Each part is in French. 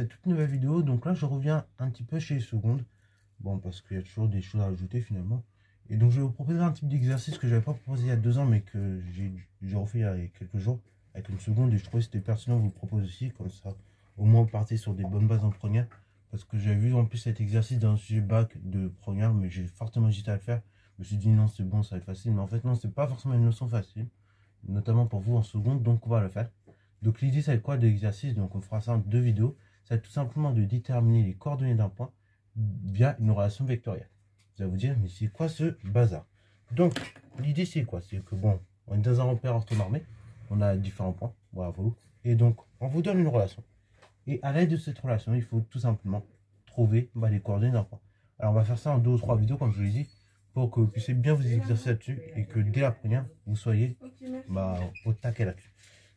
cette toute nouvelle vidéo. Donc là je reviens un petit peu chez les secondes. Bon, parce qu'il y a toujours des choses à ajouter finalement. Et donc je vais vous proposer un type d'exercice que j'avais pas proposé il y a 2 ans, mais que j'ai refait il y a quelques jours avec une seconde. Et je trouvais que c'était pertinent de vous le proposer aussi, comme ça au moins vous partez sur des bonnes bases en première. Parce que j'avais vu en plus cet exercice dans un sujet bac de première, mais j'ai fortement hésité à le faire. Je me suis dit non, c'est bon, ça va être facile. Mais en fait non, c'est pas forcément une notion facile, notamment pour vous en seconde, donc on va le faire. Donc l'idée ça va être quoi de l'exercice? Donc on fera ça en 2 vidéos. Ça va être tout simplement de déterminer les coordonnées d'un point via une relation vectorielle. Vous allez vous dire, mais c'est quoi ce bazar? Donc l'idée c'est quoi? C'est que bon, on est dans un repère orthonormé, on a différents points, voilà, et donc on vous donne une relation. Et à l'aide de cette relation, il faut tout simplement trouver les coordonnées d'un point. Alors on va faire ça en 2 ou 3 vidéos, comme je vous l'ai dit, pour que vous puissiez bien vous exercer là-dessus et que dès la première, vous soyez au taquet là-dessus.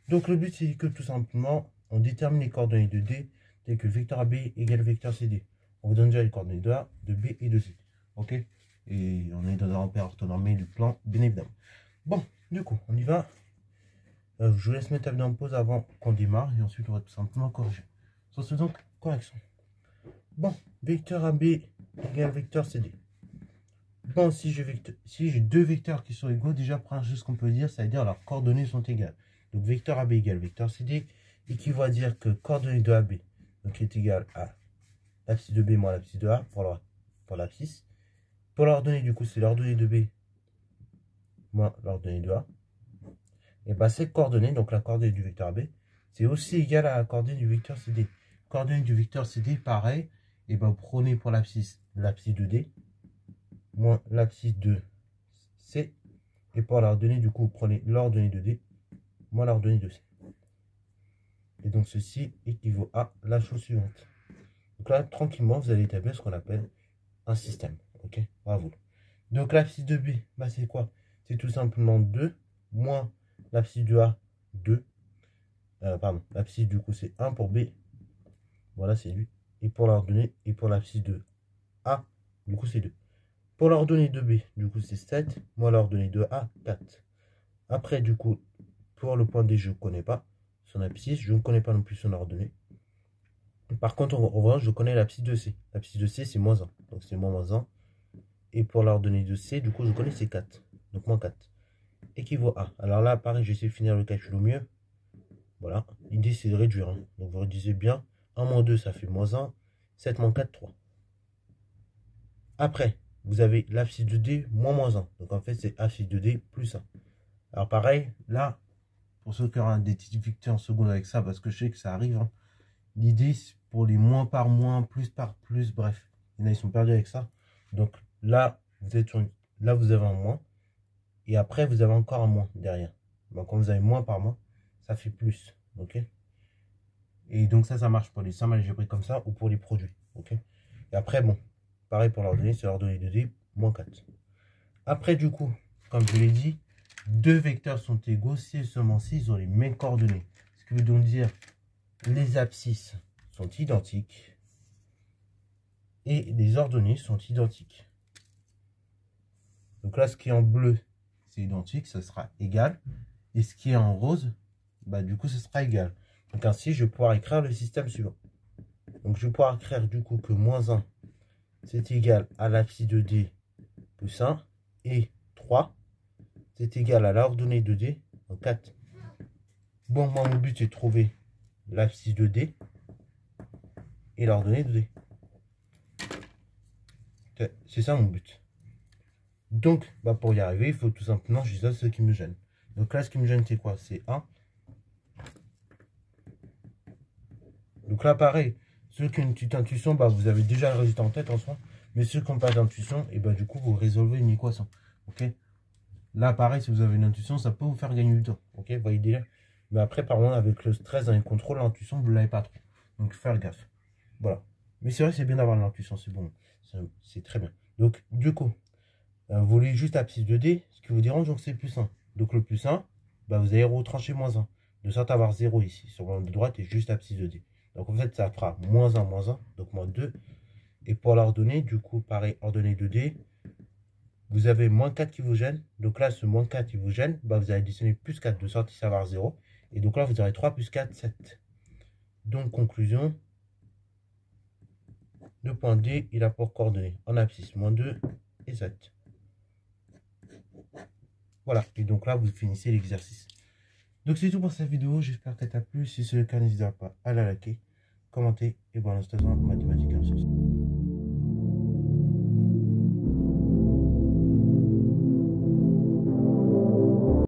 Donc le but c'est que tout simplement, on détermine les coordonnées de D telles que vecteur AB égale vecteur CD. On vous donne déjà les coordonnées de A, de B et de C. Ok? Et on est dans un repère orthonormé du plan, bien évidemment. Bon, du coup, on y va. Je vous laisse mettre la vidéo en pause avant qu'on démarre et ensuite on va tout simplement corriger. Sur ce donc, correction. Bon, vecteur AB égale vecteur CD. Bon, si j'ai 2 vecteurs qui sont égaux, déjà, première chose qu'on peut dire, ça veut dire leurs coordonnées sont égales. Donc, vecteur AB égale vecteur CD équivaut à dire que coordonnées de AB donc, est égal à l'abscisse de B moins l'abscisse de A pour l'abscisse. Pour l'ordonnée, du coup, c'est l'ordonnée de B moins l'ordonnée de A. Et bien, cette coordonnée, donc la coordonnée du vecteur AB, c'est aussi égal à la coordonnée du vecteur CD. Coordonnée du vecteur CD, pareil. Et bien, vous prenez pour l'abscisse de D moins l'abscisse de C. Et pour l'ordonnée, du coup, vous prenez l'ordonnée de D moins l'ordonnée de C. Et donc, ceci équivaut à la chose suivante. Donc là, tranquillement, vous allez établir ce qu'on appelle un système. Ok, bravo. Donc, l'abscisse de B, bah, c'est quoi? C'est tout simplement 2 moins l'abscisse de A, 2. Pardon, l'abscisse du coup, c'est 1 pour B. Voilà, c'est lui. Et pour l'ordonnée, et pour l'abscisse de A, du coup, c'est 2. Pour l'ordonnée de B, du coup, c'est 7. Moi, l'ordonnée de A, 4. Après, du coup, pour le point D, je ne connais pas son abscisse. Je ne connais pas non plus son ordonnée. Par contre, en revanche, je connais l'abscisse de C. L'abscisse de C, c'est moins 1. Donc, c'est moins 1. Et pour l'ordonnée de C, du coup, je connais c'est 4. Donc, moins 4. Équivaut à. Alors là, pareil, j'essaie de finir le calcul au mieux. Voilà. L'idée, c'est de réduire. Hein. Donc, vous réduisez bien. 1 moins 2, ça fait moins 1. 7 moins 4, 3. Après, vous avez l'abscisse de D moins 1. Donc en fait, c'est abscisse de D plus 1. Alors pareil, là, pour ceux qui auront des difficultés en seconde avec ça, parce que je sais que ça arrive, hein, l'idée, c'est pour les moins par moins, plus par plus, bref. Il y en a, ils sont perdus avec ça. Donc là, là, vous avez un moins. Et après, vous avez encore un moins derrière. Donc quand vous avez moins par moins, ça fait plus. Ok? Et donc ça marche pour les sommes algébriques comme ça ou pour les produits. Ok? Et après, bon. Pareil pour l'ordonnée, c'est l'ordonnée de D, moins 4. Après, du coup, comme je l'ai dit, 2 vecteurs sont égaux si et seulement si ils ont les mêmes coordonnées. Ce qui veut donc dire les abscisses sont identiques et les ordonnées sont identiques. Donc là, ce qui est en bleu, c'est identique, ça sera égal. Et ce qui est en rose, bah, du coup, ce sera égal. Donc ainsi, je vais pouvoir écrire le système suivant. Donc je vais pouvoir écrire du coup que moins 1, c'est égal à l'abscisse de D plus 1 et 3, c'est égal à l'ordonnée de D, donc 4. Bon, moi, mon but, c'est de trouver l'abscisse de D et l'ordonnée de D. C'est ça mon but. Donc, bah, pour y arriver, il faut tout simplement que j'isole ce qui me gêne. Donc là, ce qui me gêne, c'est quoi? C'est 1. Donc là, pareil, ceux qui ont une petite intuition, bah, vous avez déjà le résultat en tête en soi. Mais ceux qui n'ont pas d'intuition, et bah, du coup, vous résolvez une équation. Ok? Là, pareil, si vous avez une intuition, ça peut vous faire gagner du temps. Ok? Vous voyez déjà? Mais après, par contre, avec le stress dans les contrôles, l'intuition, vous ne l'avez pas trop. Donc, faire gaffe. Voilà. Mais c'est vrai que c'est bien d'avoir l'intuition, c'est bon. C'est très bien. Donc, du coup, vous voulez juste abscisse de D, ce qui vous dérange, donc c'est plus 1. Donc, le plus 1, bah, vous allez retrancher moins 1. De sorte à avoir 0 ici. Sur le de droite, et juste abscisse de D. Donc, en fait, ça fera moins 1, donc moins 2. Et pour l'ordonnée, du coup, pareil, ordonnée de D, vous avez moins 4 qui vous gêne. Donc là, ce moins 4 qui vous gêne, bah, vous allez additionner plus 4 de sorte à avoir 0. Et donc là, vous aurez 3 plus 4, 7. Donc, conclusion, 2.D, il a pour coordonnées en abscisse -2 et Z. Voilà, et donc là, vous finissez l'exercice. Donc c'est tout pour cette vidéo, j'espère qu'elle t'a plu. Si c'est le cas, n'hésite pas à la liker, commenter et bon, en mathématiques.